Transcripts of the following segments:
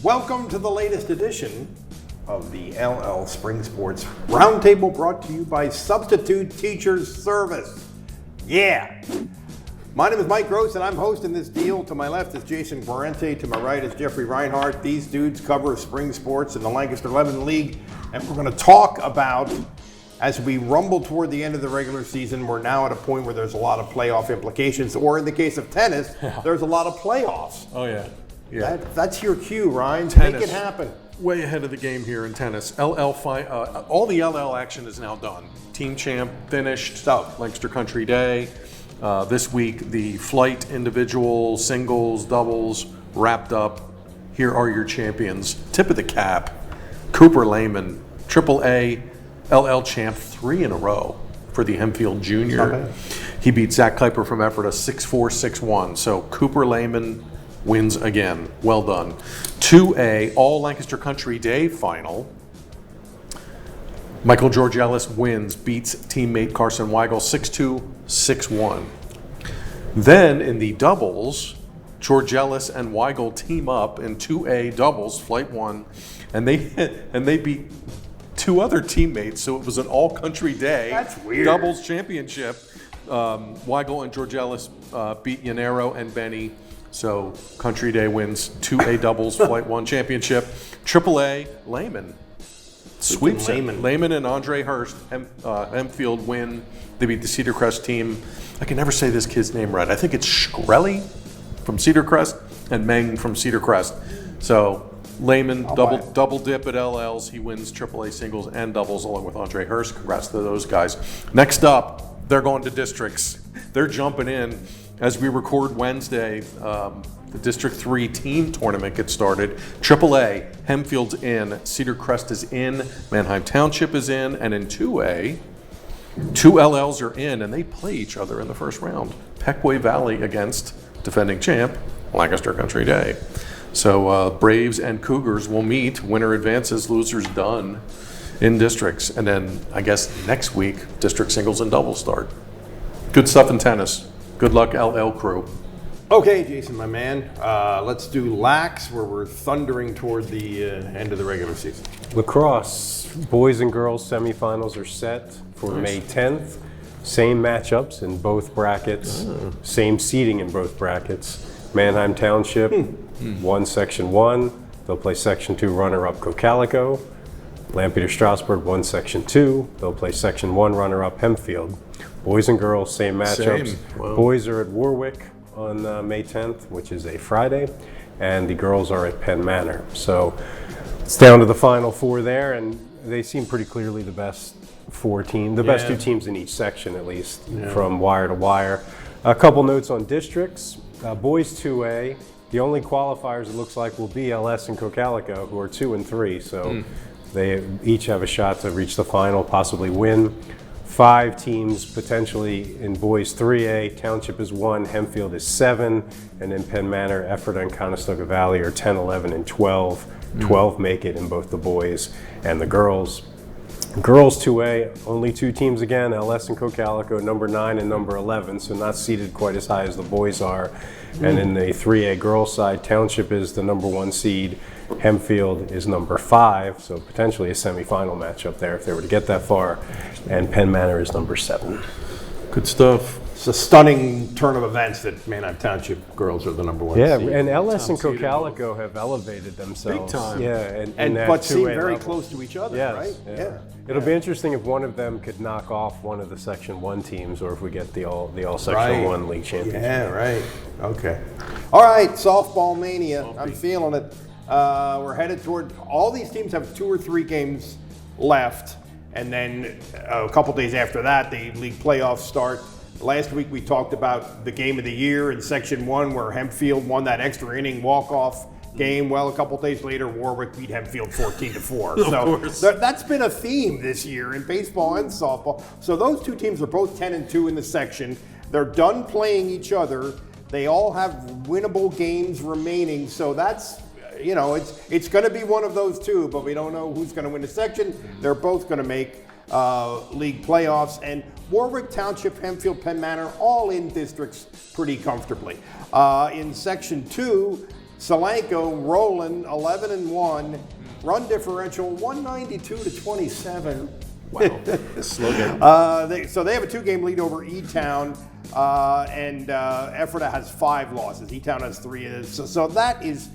Welcome to the latest edition of the LL Spring Sports Roundtable, brought to you by Substitute Teachers Service. Yeah. My name is Mike Gross, and I'm hosting this deal. To my left is Jason Guarente. To my right is Jeffrey Reinhardt. These dudes cover spring sports in the Lancaster 11 League, and we're going to talk about, as we rumble toward the end of the regular season, we're now at a point where there's a lot of playoff implications, or in the case of tennis, there's a lot of playoffs. Oh, yeah. That's your cue, Ryan. Tennis. Make it happen. Way ahead of the game here in tennis. All the LL action is now done. Team champ finished. Lancaster Country Day. This week, the flight, individual, singles, doubles wrapped up. Here are your champions. Tip of the cap, Cooper Lehman, AAA LL champ 3 in a row for the Hempfield Junior. Okay. He beat Zach Kuiper from Ephrata 6-4, 6-1. So Cooper Lehman wins again. Well done. 2A All Lancaster Country Day final. Michael George Ellis wins, beats teammate Carson Weigel 6-2, 6-1. Then in the doubles, George Ellis and Weigel team up in 2A doubles, flight 1, and they beat two other teammates, so it was an all-country day. That's weird. Doubles championship. Weigel and George Ellis beat Yanero and Benny, so Country Day wins 2A doubles, flight 1 championship. AAA Lehman sweeps Lehman and Andre Hurst, Hempfield win. They beat the Cedar Crest team. I can never say this kid's name right. I think it's Shkreli from Cedar Crest and Meng from Cedar Crest. So Lehman double dip at LLs. He wins AAA singles and doubles along with Andre Hurst. Congrats to those guys. Next up, they're going to districts. They're jumping in. As we record Wednesday, the District 3 team tournament gets started. AAA, Hempfield's in, Cedar Crest is in, Manheim Township is in, and in 2A, two LLs are in, and they play each other in the first round. Pequay Valley against defending champ, Lancaster Country Day. So Braves and Cougars will meet. Winner advances, losers done in districts. And then I guess next week, district singles and doubles start. Good stuff in tennis. Good luck, LL crew. Okay, Jason, my man. Let's do lax, where we're thundering toward the end of the regular season. Lacrosse, boys and girls semifinals are set for May 10th. Same matchups in both brackets, same seeding in both brackets. Manheim Township won Section 1. They'll play Section 2 runner-up Cocalico. Lampeter Strasburg won Section 2. They'll play Section 1 runner-up Hempfield. Boys and girls, same matchups. Wow. Boys are at Warwick on May 10th, which is a Friday, and the girls are at Penn Manor. So it's down to the final four there, and they seem pretty clearly the best best two teams in each section, at least, from wire to wire. A couple notes on districts. Boys 2A, the only qualifiers it looks like will be LS and Cocalico, who are 2 and 3, so they each have a shot to reach the final, possibly win. 5 teams potentially in boys 3A. Township is 1, Hempfield is 7, and then Penn Manor, Ephrata, and Conestoga Valley are 10, 11, and 12. 12 make it in both the boys and the girls. Girls 2A, only 2 teams again, LS and Cocalico, number 9 and number 11, so not seeded quite as high as the boys are. And in the 3A girls side, Township is the number 1 seed, Hempfield is number 5, so potentially a semifinal matchup there if they were to get that far, and Penn Manor is number 7. Good stuff. It's a stunning turn of events that Manheim Township girls are the number 1 Yeah, seed. and LS and Cocalico have elevated themselves. Big time. Yeah, And that but seem 2A very level. close to each other, Yes, right? yeah. It'll be interesting if one of them could knock off one of the Section 1 teams, or if we get the all Section Right. 1 league championship. Yeah, right. Okay. All right, softball mania. I'm feeling it. We're headed toward, all these teams have 2 or 3 games left, and then a couple days after that, the league playoffs start. Last week we talked about the game of the year in Section 1, where Hempfield won that extra inning walk-off game. Well, a couple days later, Warwick beat Hempfield 14-4. So that's been a theme this year in baseball and softball. So those 2 teams are both 10-2 in the section. They're done playing each other. They all have winnable games remaining. So that's, it's going to be one of those 2, but we don't know who's going to win the section. They're both going to make league playoffs, and Warwick Township, Hempfield, Penn Manor, all in districts pretty comfortably. In Section 2, Solanco rolling 11-1, run differential 192 to 27. Wow. Slow game. So they have a 2-game lead over E-Town, and Ephrata has 5 losses. E-Town has 3. So that is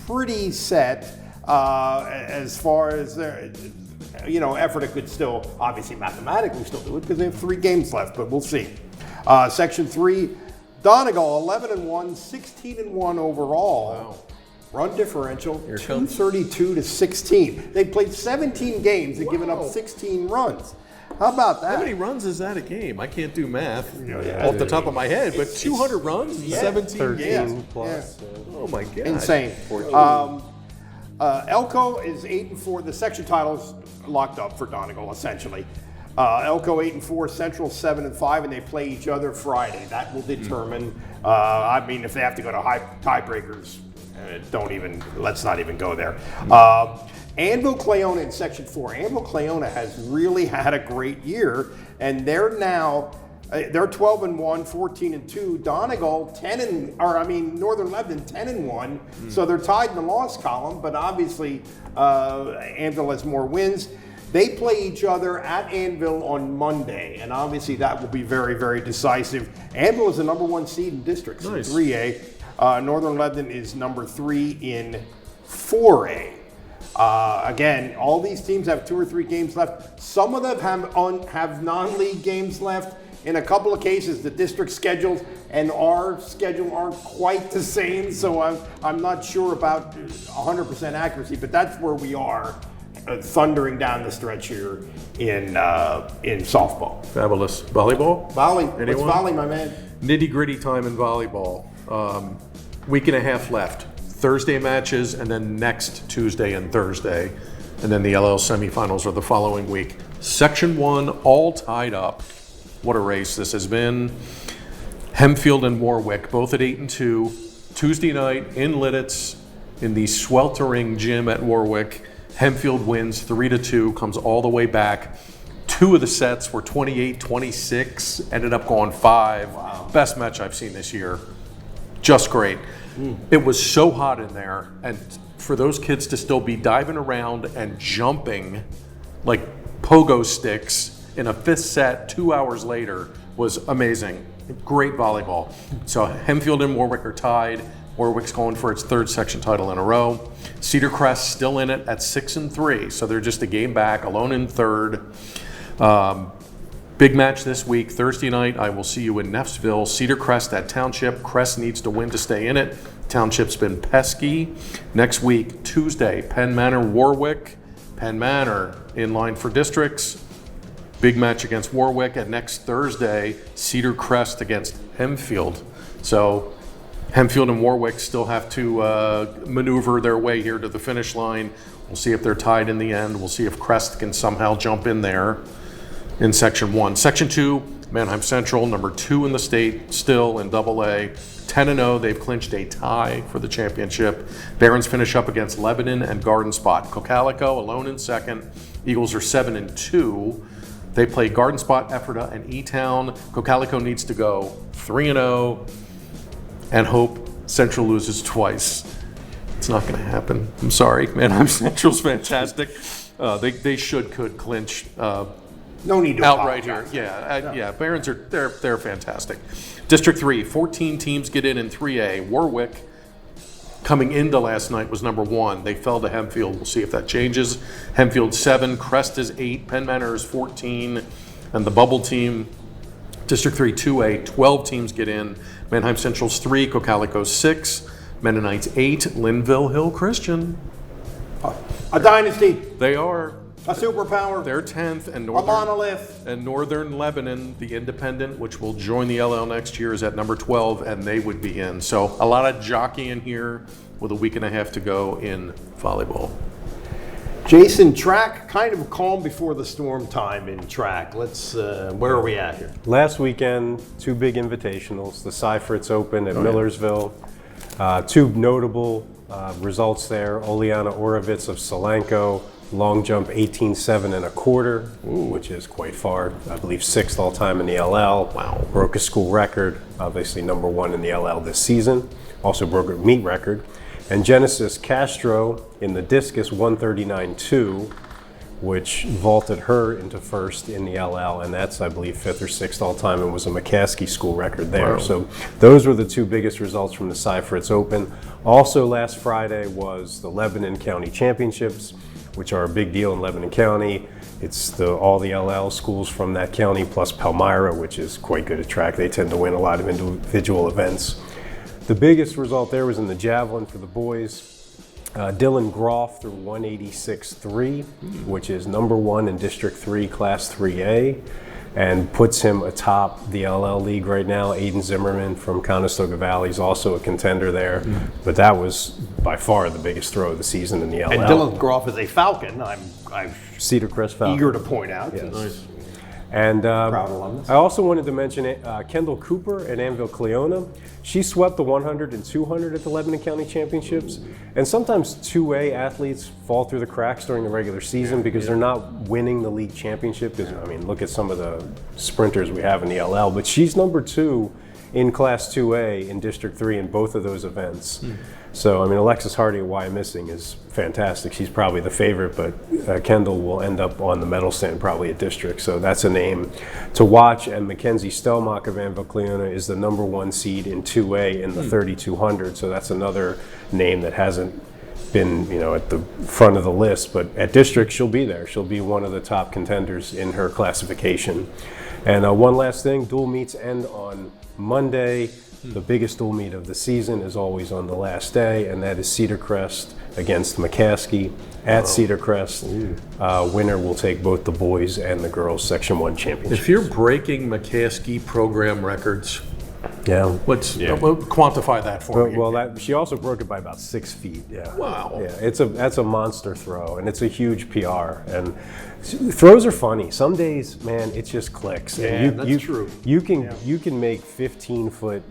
pretty set as far as their, Ephrata could still, obviously mathematically still do it because they have 3 games left, but we'll see. Section 3, Donegal 11-1, 16-1 overall. Wow. Run differential Here it comes. 232 to 16. They played 17 games and given up 16 runs. How about that? How many runs is that a game? I can't do math Yeah, off the top of my head, but 200 runs in 17 13 games? plus. Oh my God. Insane. Elko is 8-4. The section title's locked up for Donegal, essentially. Elko 8-4, Central 7-5, and they play each other Friday. That will determine. If they have to go to tiebreakers, let's not even go there. Anvil Clayona in Section 4. Anvil Clayona has really had a great year, and they're now they're 12-1, 14-2. Donegal Northern Lebanon 10-1. So they're tied in the loss column, but obviously Anvil has more wins. They play each other at Anvil on Monday, and obviously that will be very, very decisive. Anvil is the number 1 seed in districts in 3A. Northern Lebanon is number 3 in 4A. Again, all these teams have 2 or 3 games left. Some of them have non-league games left. In a couple of cases, the district schedules and our schedule aren't quite the same, so I'm not sure about 100% accuracy, but that's where we are, thundering down the stretch here in softball. Fabulous. Volleyball? Volley. Anyone? What's volley, my man? Nitty-gritty time in volleyball. Week and a half left. Thursday matches, and then next Tuesday and Thursday. And then the LL semifinals are the following week. Section 1, all tied up. What a race this has been. Hempfield and Warwick, both at 8-2. Tuesday night in Lidditz, in the sweltering gym at Warwick. Hempfield wins 3-2, comes all the way back. 2 of the sets were 28-26, ended up going 5. Wow. Best match I've seen this year. Just great. It was so hot in there, and for those kids to still be diving around and jumping like pogo sticks in a 5th set 2 hours later was amazing. Great volleyball. So Hempfield and Warwick are tied. Warwick's going for its 3rd section title in a row. Cedar Crest still in it at 6-3, so they're just a game back, alone in 3rd. Big match this week, Thursday night. I will see you in Neffsville. Cedar Crest at Township. Crest needs to win to stay in it. Township's been pesky. Next week, Tuesday, Penn Manor, Warwick. Penn Manor in line for districts. Big match against Warwick. And next Thursday, Cedar Crest against Hempfield. So Hempfield and Warwick still have to maneuver their way here to the finish line. We'll see if they're tied in the end. We'll see if Crest can somehow jump in there in Section 1. Section 2, Manheim Central, number 2 in the state, still in AA. 10-0, they've clinched a tie for the championship. Barons finish up against Lebanon and Garden Spot. Cocalico alone in 2nd. Eagles are 7-2. They play Garden Spot, Ephrata, and E-Town. Cocalico needs to go 3-0 and hope Central loses twice. It's not going to happen. I'm sorry, Manheim Central's fantastic. They could clinch. No need to outright apologize. here. Yeah. Barons they're fantastic. District 3, 14 teams get in 3A. Warwick, coming into last night, was number 1. They fell to Hempfield. We'll see if that changes. Hempfield 7, Crest is 8, Penn Manor is 14, and the bubble team, District 3, 2A, 12 teams get in. Manheim Central's 3, Cocalico's 6, Mennonites 8, Linville Hill Christian. A dynasty. They are. A superpower. They're 10th, and A monolith. Northern Lebanon, the independent, which will join the LL next year, is at number 12, and they would be in. So a lot of jockeying here with a week and a half to go in volleyball. Jason, track, kind of calm before the storm time in track. Where are we at here? Last weekend, 2 big invitationals. The Seifrieds Open at Millersville. 2 notable results there. Oleana Orovitz of Solanco, long jump 18.7 1/4, which is quite far. I believe 6th all time in the LL. Wow. Broke a school record, obviously number 1 in the LL this season. Also broke a meet record. And Genesis Castro in the discus 139.2, which vaulted her into first in the LL, and that's, I believe, 5th or 6th all time, and was a McCaskey school record there. Wow. So those were the two biggest results from the Cy Fritz Open. Also last Friday was the Lebanon County Championships, which are a big deal in Lebanon County. It's all the LL schools from that county, plus Palmyra, which is quite good at track. They tend to win a lot of individual events. The biggest result there was in the javelin for the boys. Dylan Groff threw 186.3, which is number 1 in District 3, Class 3A, and puts him atop the LL League right now. Aiden Zimmerman from Conestoga Valley is also a contender there, but that was by far the biggest throw of the season in the LL. And Dylan Groff is a Falcon. I'm Cedar Crest Falcon. eager to point out. Yes. Nice. And Proud alumnus. I also wanted to mention Kendall Cooper at Anvil Cleona. She swept the 100 and 200 at the Lebanon County Championships. And sometimes 2A athletes fall through the cracks during the regular season because they're not winning the league championship. Because, I mean, look at some of the sprinters we have in the LL. But she's number 2 in Class 2A in District 3 in both of those events. So, I mean, Alexis Hardy at Wyomissing is fantastic. She's probably the favorite, but Kendall will end up on the medal stand probably at District. So that's a name to watch. And Mackenzie Stelmach of Anvil Cleona is the number 1 seed in 2A in the 3200. So that's another name that hasn't been, at the front of the list. But at District, she'll be there. She'll be one of the top contenders in her classification. And one last thing, dual meets end on Monday. The biggest dual meet of the season is always on the last day, and that is Cedar Crest against McCaskey at Cedar Crest. Winner will take both the boys and the girls Section 1 championship. If you're breaking McCaskey program records, quantify that for me. Well, she also broke it by about 6 feet. Yeah. Wow. Yeah, that's a monster throw, and it's a huge PR. And throws are funny. Some days, man, it just clicks. And that's true. You can make 15-foot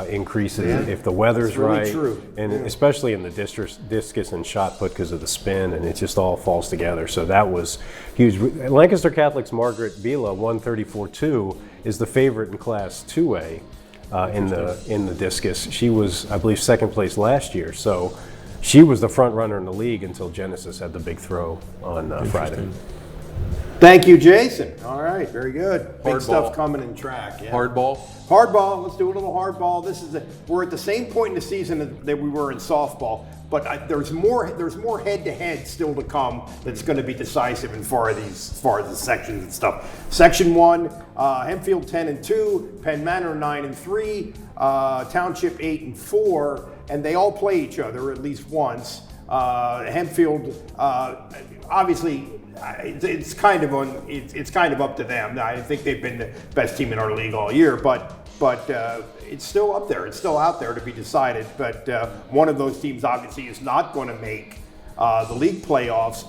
increases if the weather's really right, true. and especially in the discus and shot put because of the spin, and it just all falls together. So that was huge. Lancaster Catholic's Margaret Vila, 134.2, is the favorite in Class 2A. In the discus. She was, I believe, second place last year. So she was the front runner in the league until Genesis had the big throw on Friday. Thank you, Jason. All right, very good. Big Hardball. stuff coming in track. Yeah. Hardball. Hardball. Let's do a little hardball. We're at the same point in the season that we were in softball, but there's more head-to-head still to come that's going to be decisive as far as the sections and stuff. Section 1, Hempfield 10-2, Penn Manor 9-3, Township 8-4, and they all play each other at least once. Hempfield, obviously. It's kind of up to them. I think they've been the best team in our league all year, but it's still up there. It's still out there to be decided. But one of those teams obviously is not going to make the league playoffs.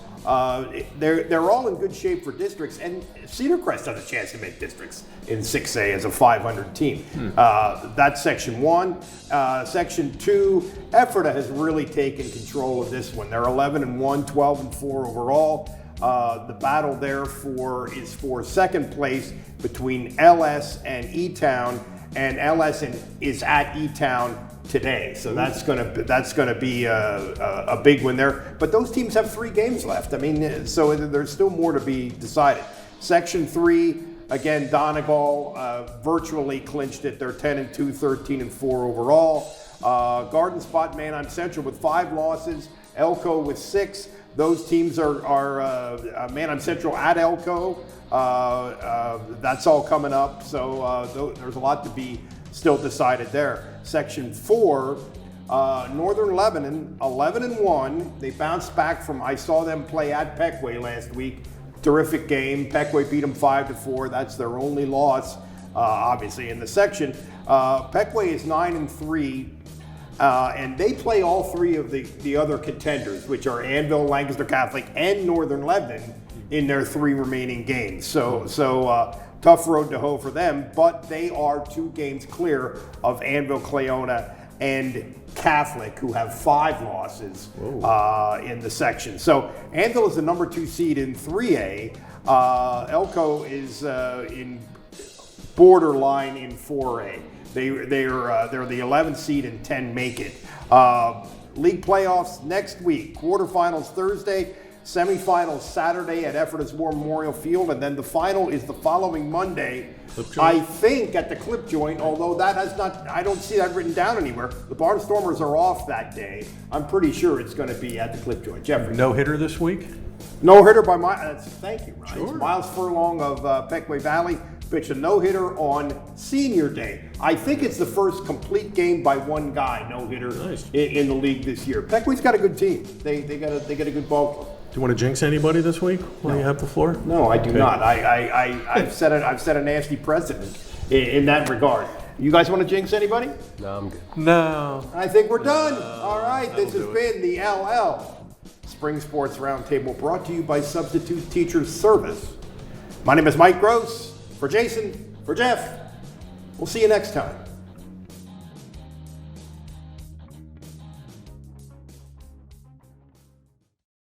They're all in good shape for districts, and Cedar Crest has a chance to make districts in 6A as a 500 team. That's Section 1. Section 2, Ephrata has really taken control of this one. They're 11-1, 12-4 overall. The battle there is for second place between LS and E-Town, and LS is at E-Town today. So that's gonna be a big one there. But those teams have 3 games left. I mean, so there's still more to be decided. Section 3, again, Donegal virtually clinched it. They're 10-2, 13-4 overall. Garden Spot, Manheim Central with 5 losses. Elko with 6. Those teams are Manheim Central at Elko. That's all coming up. So there's a lot to be still decided there. Section 4, Northern Lebanon, 11-1. They bounced back from, I saw them play at Peckway last week. Terrific game. Peckway beat them 5-4. That's their only loss, obviously, in the section. Peckway is 9-3. And they play all 3 of the other contenders, which are Anvil, Lancaster Catholic, and Northern Lebanon in their 3 remaining games. So tough road to hoe for them, but they are 2 games clear of Anvil, Cleona, and Catholic, who have 5 losses in the section. So Anvil is the number 2 seed in 3A. Elko is in borderline in 4A. They're the 11th seed and 10 make it. League playoffs next week. Quarterfinals Thursday, semifinals Saturday at Effortless War Memorial Field, and then the final is the following Monday. I think at the Clip Joint, although that has not, I don't see that written down anywhere. The Barnstormers are off that day. I'm pretty sure it's going to be at the Clip Joint. Jeffrey. No hitter this week? No hitter by thank you, Ryan. Sure. Miles Furlong of Peckway Valley pitched a no-hitter on Senior Day. I think it's the first complete game by one guy, no-hitter in the league this year. Peckway's got a good team. They got a good ball club. Do you want to jinx anybody this week while you have the floor? No, I do not. I've set a nasty precedent in that regard. You guys want to jinx anybody? No, I'm good. No. I think we're done. All right, this has been the LL Spring Sports Roundtable, brought to you by Substitute Teachers Service. My name is Mike Gross. For Jason, for Jeff, we'll see you next time.